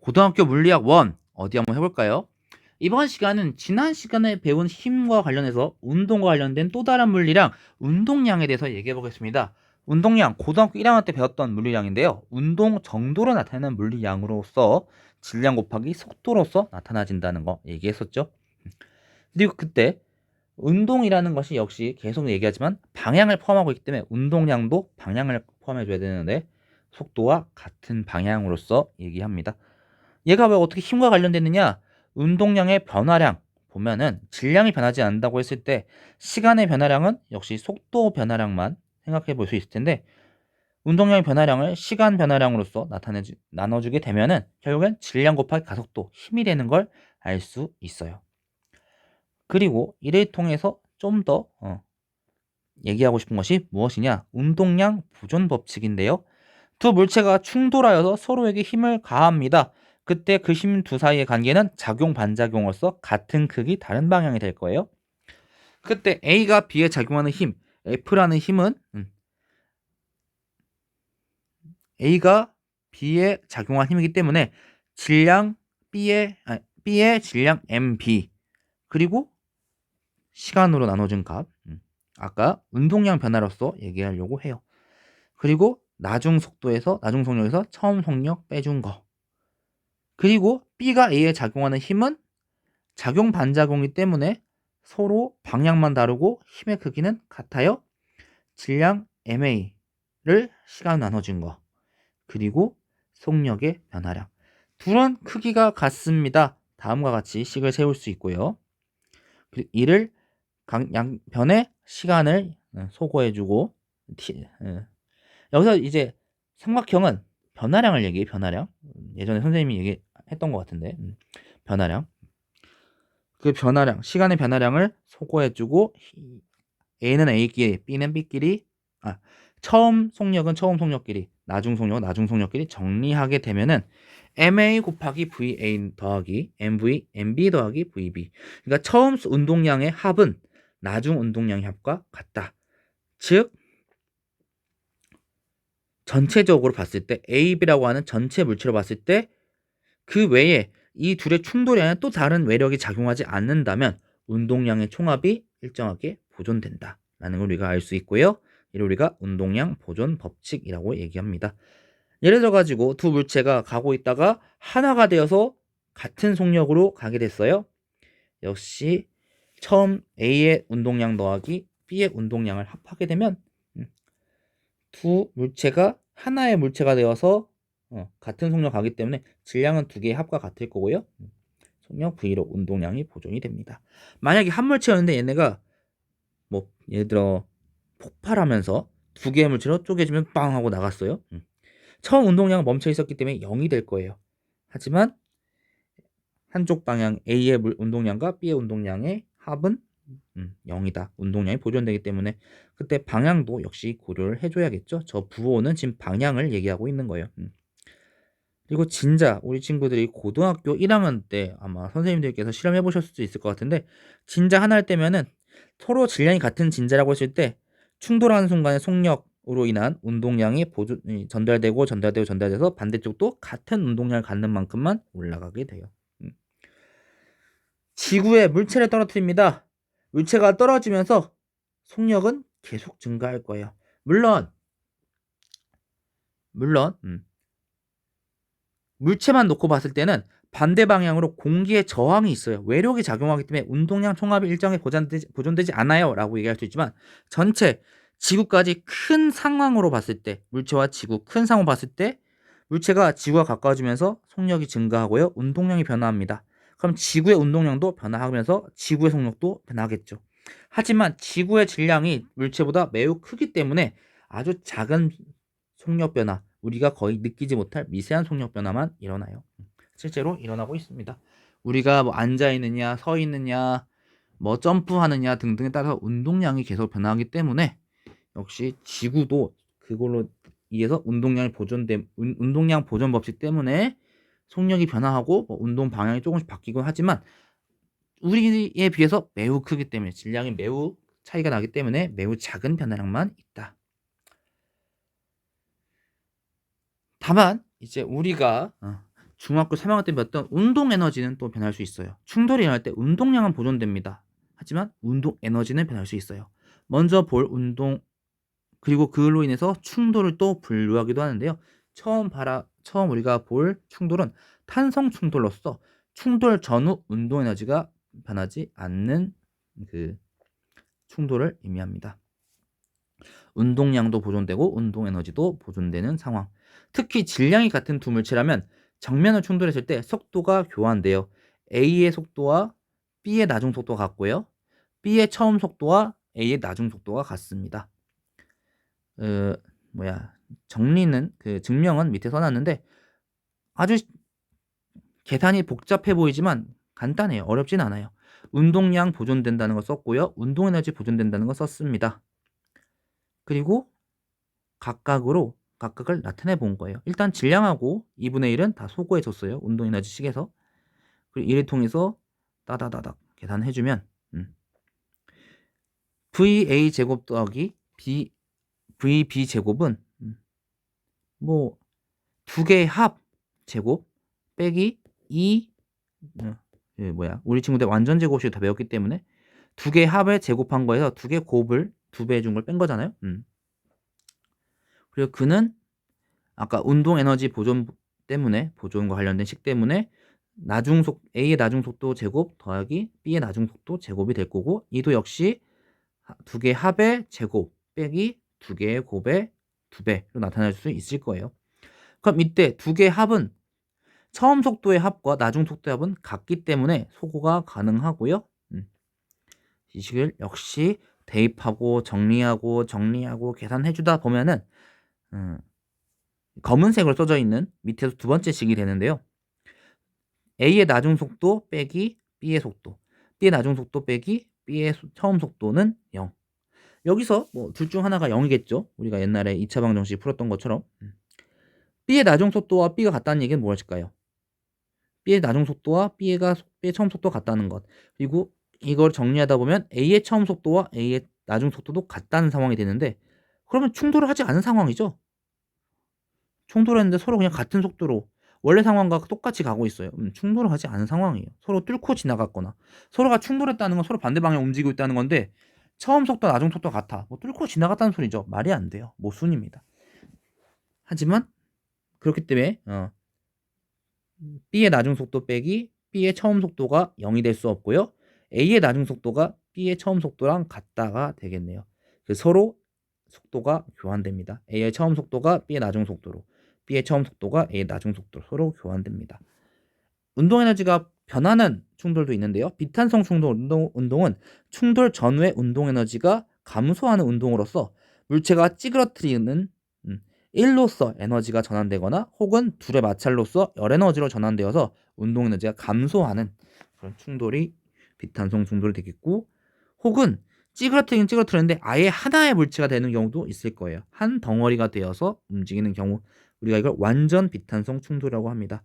고등학교 물리학 1 어디 한번 해볼까요? 이번 시간은 지난 시간에 배운 힘과 관련해서 운동과 관련된 또 다른 물리량, 운동량에 대해서 얘기해 보겠습니다. 운동량, 고등학교 1학년 때 배웠던 물리량인데요. 운동 정도로 나타내는 물리량으로서 질량 곱하기 속도로서 나타나진다는 거 얘기했었죠. 그리고 그때 운동이라는 것이 역시 계속 얘기하지만 방향을 포함하고 있기 때문에 운동량도 방향을 포함해 줘야 되는데 속도와 같은 방향으로서 얘기합니다. 얘가 왜 어떻게 힘과 관련됐느냐? 운동량의 변화량 보면은 질량이 변하지 않는다고 했을 때 시간의 변화량은 역시 속도 변화량만 생각해 볼 수 있을 텐데 운동량의 변화량을 시간 변화량으로서 나눠주게 되면은 결국엔 질량 곱하기 가속도 힘이 되는 걸 알 수 있어요. 그리고 이를 통해서 좀 더 얘기하고 싶은 것이 무엇이냐? 운동량 보존 법칙인데요. 두 물체가 충돌하여서 서로에게 힘을 가합니다. 그때 그 힘 두 사이의 관계는 작용 반작용으로서 같은 크기 다른 방향이 될 거예요. 그때 A가 B에 작용하는 힘, F라는 힘은 A가 B에 작용한 힘이기 때문에 질량 B의 질량 MB 그리고 시간으로 나눠진 값 아까 운동량 변화로서 얘기하려고 해요. 그리고 나중 속력에서 처음 속력 빼준 거. 그리고 B가 A에 작용하는 힘은 작용 반작용이기 때문에 서로 방향만 다르고 힘의 크기는 같아요. 질량 MA를 시간 나눠준 거. 그리고 속력의 변화량. 둘은 크기가 같습니다. 다음과 같이 식을 세울 수 있고요. 이를 양변의 시간을 소거해주고 여기서 이제 삼각형은 변화량을 얘기해. 변화량. 예전에 선생님이 얘기했던 것 같은데 변화량. 그 변화량, 시간의 변화량을 소거해주고 A는 A끼리, B는 B끼리 처음 속력은 처음 속력끼리, 나중 속력은 나중 속력끼리 정리하게 되면은 MA 곱하기 VA 더하기 MB 더하기 VB. 그러니까 처음 운동량의 합은 나중 운동량의 합과 같다. 즉 전체적으로 봤을 때 AB라고 하는 전체 물체로 봤을 때 그 외에 이 둘의 충돌이 아니라 또 다른 외력이 작용하지 않는다면 운동량의 총합이 일정하게 보존된다 라는 걸 우리가 알 수 있고요. 이를 우리가 운동량 보존 법칙이라고 얘기합니다. 예를 들어 가지고 두 물체가 가고 있다가 하나가 되어서 같은 속력으로 가게 됐어요. 역시 처음 A의 운동량 더하기 B의 운동량을 합하게 되면 두 물체가 하나의 물체가 되어서 같은 속력 가기 때문에 질량은 두 개의 합과 같을 거고요. 속력 V로 운동량이 보존이 됩니다. 만약에 한 물체였는데 얘네가 뭐 예를 들어 폭발하면서 두 개의 물체로 쪼개지면 빵 하고 나갔어요. 처음 운동량은 멈춰 있었기 때문에 0이 될 거예요. 하지만 한쪽 방향 A의 운동량과 B의 운동량의 합은 0이다. 운동량이 보존되기 때문에 그때 방향도 역시 고려를 해줘야겠죠. 저 부호는 지금 방향을 얘기하고 있는 거예요. 그리고 진자 우리 친구들이 고등학교 1학년 때 아마 선생님들께서 실험해 보셨을 수 있을 것 같은데 진자 하나 할 때면은 서로 질량이 같은 진자라고 했을 때 충돌하는 순간에 속력으로 인한 운동량이 전달돼서 반대쪽도 같은 운동량을 갖는 만큼만 올라가게 돼요. 지구에 물체를 떨어뜨립니다. 물체가 떨어지면서 속력은 계속 증가할 거예요. 물론 물체만 놓고 봤을 때는 반대 방향으로 공기의 저항이 있어요. 외력이 작용하기 때문에 운동량 총합이 일정하게 보존되지 않아요 라고 얘기할 수 있지만 전체 지구까지 큰 상황으로 봤을 때 물체와 지구 큰 상황으로 봤을 때 물체가 지구와 가까워지면서 속력이 증가하고요. 운동량이 변화합니다. 그럼 지구의 운동량도 변화하면서 지구의 속력도 변하겠죠. 하지만 지구의 질량이 물체보다 매우 크기 때문에 아주 작은 속력 변화, 우리가 거의 느끼지 못할 미세한 속력 변화만 일어나요. 실제로 일어나고 있습니다. 우리가 뭐 앉아 있느냐, 서 있느냐, 뭐 점프하느냐 등등에 따라서 운동량이 계속 변화하기 때문에 역시 지구도 그걸로 의해서 운동량 보존 법칙 때문에 속력이 변화하고 뭐 운동 방향이 조금씩 바뀌곤 하지만 우리에 비해서 매우 크기 때문에 질량이 매우 차이가 나기 때문에 매우 작은 변화량만 있다. 다만 이제 우리가 중학교 3학년 때 배웠던 운동 에너지는 또 변할 수 있어요. 충돌이 일어날 때 운동량은 보존됩니다. 하지만 운동 에너지는 변할 수 있어요. 먼저 볼 운동 그리고 그걸로 인해서 충돌을 또 분류하기도 하는데요. 처음 우리가 볼 충돌은 탄성 충돌로서 충돌 전후 운동 에너지가 변하지 않는 그 충돌을 의미합니다. 운동량도 보존되고 운동 에너지도 보존되는 상황. 특히 질량이 같은 두 물체라면 정면을 충돌했을 때 속도가 교환돼요. A의 속도와 B의 나중 속도가 같고요. B의 처음 속도와 A의 나중 속도가 같습니다. 정리는 증명은 밑에 써놨는데 아주 계산이 복잡해 보이지만 간단해요. 어렵진 않아요. 운동량 보존된다는 거 썼고요. 운동에너지 보존된다는 거 썼습니다. 그리고 각각을 나타내 본 거예요. 일단 질량하고 2분의 1은 다 소거해 줬어요. 운동에너지 식에서. 그리고 이를 통해서 따다다닥 계산해주면 VA 제곱 더하기 VB 제곱은 뭐 두 개의 합 제곱 빼기 2 우리 친구들 완전 제곱식 다 배웠기 때문에 두 개의 합을 제곱한 거에서 두 개의 곱을 2배 해준 걸 뺀 거잖아요. 그리고 그는 아까 운동 에너지 보존과 관련된 식 때문에 A의 나중 속도 제곱 더하기 B의 나중 속도 제곱이 될 거고 이도 역시 두 개의 합의 제곱 빼기 두 개의 곱의 2배로 나타낼 수 있을 거예요. 그럼 이때 두 개의 합은 처음 속도의 합과 나중 속도의 합은 같기 때문에 소거가 가능하고요. 이 식을 역시 대입하고 정리하고 계산해주다 보면은 검은색으로 써져 있는 밑에서 두 번째 식이 되는데요. A의 나중 속도 빼기 B의 속도, B의 나중 속도 빼기 B의 처음 속도는 0. 여기서 뭐 둘 중 하나가 0이겠죠. 우리가 옛날에 2차 방정식 풀었던 것처럼. B의 나중 속도와 B가 같다는 얘기는 무엇일까요? B의 나중 속도와 B의 처음 속도가 같다는 것. 그리고 이걸 정리하다 보면 A의 처음 속도와 A의 나중 속도도 같다는 상황이 되는데 그러면 충돌을 하지 않은 상황이죠. 충돌했는데 서로 그냥 같은 속도로 원래 상황과 똑같이 가고 있어요. 충돌을 하지 않은 상황이에요. 서로 뚫고 지나갔거나 서로가 충돌했다는 건 서로 반대 방향 움직이고 있다는 건데 처음 속도, 나중 속도 같아. 뭐 뚫고 지나갔다는 소리죠. 말이 안 돼요. 모순입니다. 하지만 그렇기 때문에 B의 나중 속도 빼기 B의 처음 속도가 0이 될 수 없고요. A의 나중 속도가 B의 처음 속도랑 같다가 되겠네요. 서로 속도가 교환됩니다. A의 처음 속도가 B의 나중 속도로, B의 처음 속도가 A의 나중 속도로 서로 교환됩니다. 운동 에너지가 변하는 충돌도 있는데요. 비탄성 충돌 운동은 충돌 전후의 운동 에너지가 감소하는 운동으로서 물체가 찌그러뜨리는 1로서 에너지가 전환되거나 혹은 둘의 마찰로서 열 에너지로 전환되어서 운동 에너지가 감소하는 그런 충돌이 비탄성 충돌이 되겠고 혹은 찌그러뜨리는데 아예 하나의 물체가 되는 경우도 있을 거예요. 한 덩어리가 되어서 움직이는 경우 우리가 이걸 완전 비탄성 충돌이라고 합니다.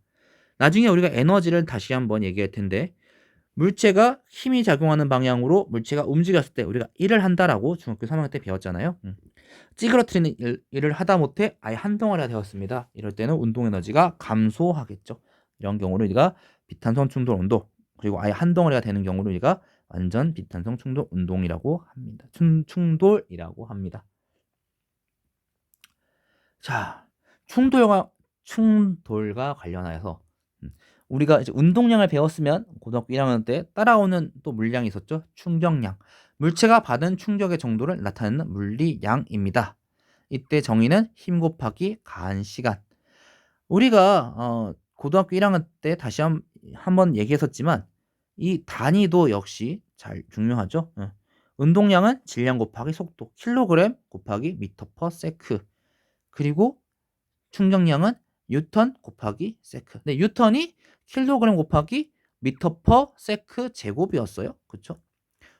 나중에 우리가 에너지를 다시 한번 얘기할 텐데 물체가 힘이 작용하는 방향으로 물체가 움직였을 때 우리가 일을 한다라고 중학교 3학년 때 배웠잖아요. 찌그러뜨리는 일을 하다 못해 아예 한 덩어리가 되었습니다. 이럴 때는 운동 에너지가 감소하겠죠. 이런 경우를 우리가 비탄성 충돌 운동 그리고 아예 한 덩어리가 되는 경우를 우리가 완전 비탄성 충돌 운동이라고 합니다. 충돌이라고 합니다. 자, 충돌과 관련하여서 우리가 이제 운동량을 배웠으면 고등학교 1학년 때 따라오는 또 물량이 있었죠. 충격량. 물체가 받은 충격의 정도를 나타내는 물리량입니다. 이때 정의는 힘 곱하기 가한 시간. 우리가 고등학교 1학년 때 다시 한번 얘기했었지만 이 단위도 역시 잘 중요하죠. 운동량은 질량 곱하기 속도, 킬로그램 곱하기 미터 퍼 세크. 그리고 충격량은 뉴턴 곱하기 세크. 네, 뉴턴이 킬로그램 곱하기 미터 퍼 세크 제곱이었어요. 그쵸?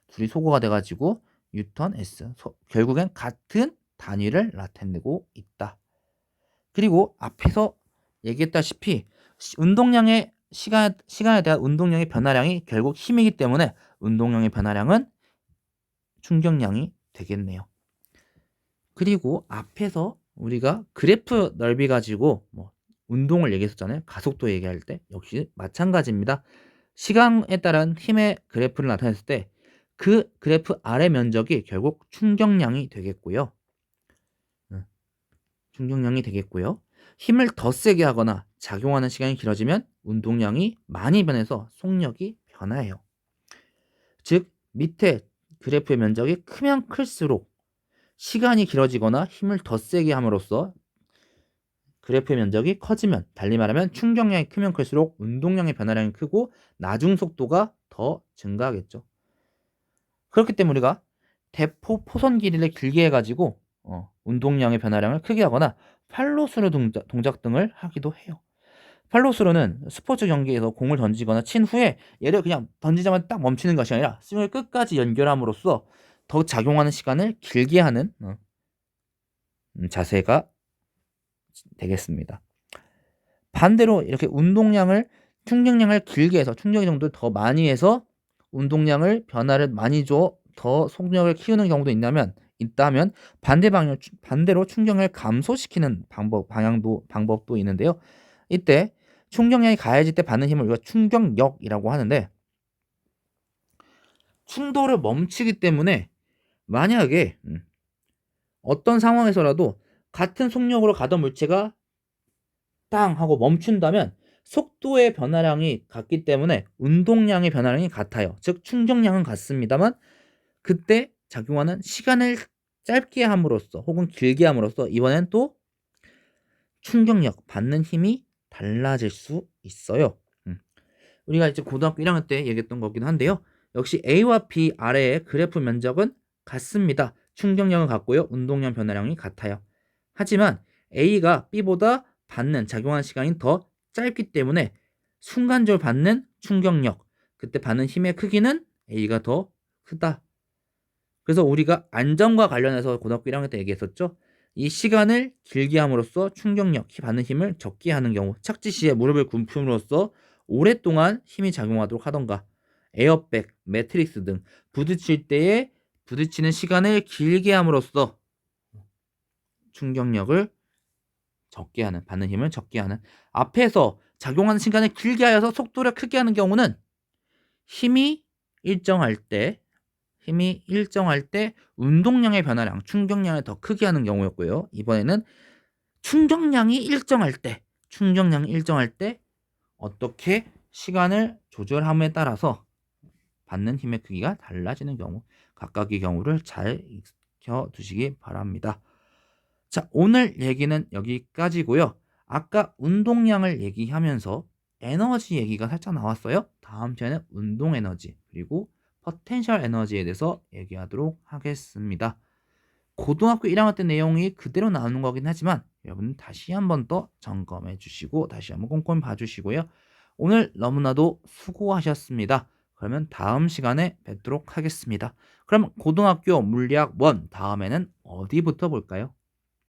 둘이 소거가 돼가지고 뉴턴 S. 결국엔 같은 단위를 나타내고 있다. 그리고 앞에서 얘기했다시피 운동량의 시간에 대한 운동량의 변화량이 결국 힘이기 때문에 운동량의 변화량은 충격량이 되겠네요. 그리고 앞에서 우리가 그래프 넓이 가지고 운동을 얘기했었잖아요. 가속도 얘기할 때 역시 마찬가지입니다. 시간에 따른 힘의 그래프를 나타냈을 때 그 그래프 아래 면적이 결국 충격량이 되겠고요. 충격량이 되겠고요. 힘을 더 세게 하거나 작용하는 시간이 길어지면 운동량이 많이 변해서 속력이 변화해요. 즉 밑에 그래프의 면적이 크면 클수록 시간이 길어지거나 힘을 더 세게 함으로써 그래프의 면적이 커지면, 달리 말하면 충격량이 크면 클수록 운동량의 변화량이 크고 나중 속도가 더 증가하겠죠. 그렇기 때문에 우리가 대포 포선 길이를 길게 해가지고 운동량의 변화량을 크게 하거나 팔로스루 동작 등을 하기도 해요. 팔로스루는 스포츠 경기에서 공을 던지거나 친 후에 얘를 그냥 던지자마자 딱 멈추는 것이 아니라 스윙을 끝까지 연결함으로써 더 작용하는 시간을 길게 하는 자세가 되겠습니다. 반대로 이렇게 충격량을 길게 해서 충격의 정도를 더 많이 해서 운동량을 변화를 많이 줘 더 속력을 키우는 경우도 있다면 반대로 충격량을 감소시키는 방법도 있는데요. 이때 충격량이 가해질 때 받는 힘을 우리가 충격력이라고 하는데, 충돌을 멈추기 때문에 만약에 어떤 상황에서라도 같은 속력으로 가던 물체가 땅 하고 멈춘다면 속도의 변화량이 같기 때문에 운동량의 변화량이 같아요. 즉 충격량은 같습니다만 그때 작용하는 시간을 짧게 함으로써 혹은 길게 함으로써 이번엔 또 충격력, 받는 힘이 달라질 수 있어요. 우리가 이제 고등학교 1학년 때 얘기했던 거긴 한데요. 역시 A와 B 아래의 그래프 면적은 같습니다. 충격량은 같고요. 운동량 변화량이 같아요. 하지만 A가 B보다 작용하는 시간이 더 짧기 때문에 순간적으로 받는 충격력, 그때 받는 힘의 크기는 A가 더 크다. 그래서 우리가 안전과 관련해서 고등학교 1학년 때 얘기했었죠. 이 시간을 길게 함으로써 충격력, 받는 힘을 적게 하는 경우, 착지 시에 무릎을 굽힘으로써 오랫동안 힘이 작용하도록 하던가, 에어백, 매트릭스 등 부딪힐 때에 부딪히는 시간을 길게 함으로써 충격력을 적게 하는, 받는 힘을 적게 하는, 앞에서 작용하는 시간을 길게 하여서 속도를 크게 하는 경우는 힘이 일정할 때 운동량의 변화량, 충격량을 더 크게 하는 경우였고요. 이번에는 충격량이 일정할 때 어떻게 시간을 조절함에 따라서 받는 힘의 크기가 달라지는 경우, 각각의 경우를 잘 익혀두시기 바랍니다. 자, 오늘 얘기는 여기까지고요. 아까 운동량을 얘기하면서 에너지 얘기가 살짝 나왔어요. 다음 시간에 운동 에너지 그리고 포텐셜 에너지에 대해서 얘기하도록 하겠습니다. 고등학교 1학년 때 내용이 그대로 나오는 거긴 하지만 여러분 다시 한번 더 점검해 주시고 다시 한번 꼼꼼히 봐주시고요. 오늘 너무나도 수고하셨습니다. 그러면 다음 시간에 뵙도록 하겠습니다. 그럼 고등학교 물리학 1 다음에는 어디부터 볼까요?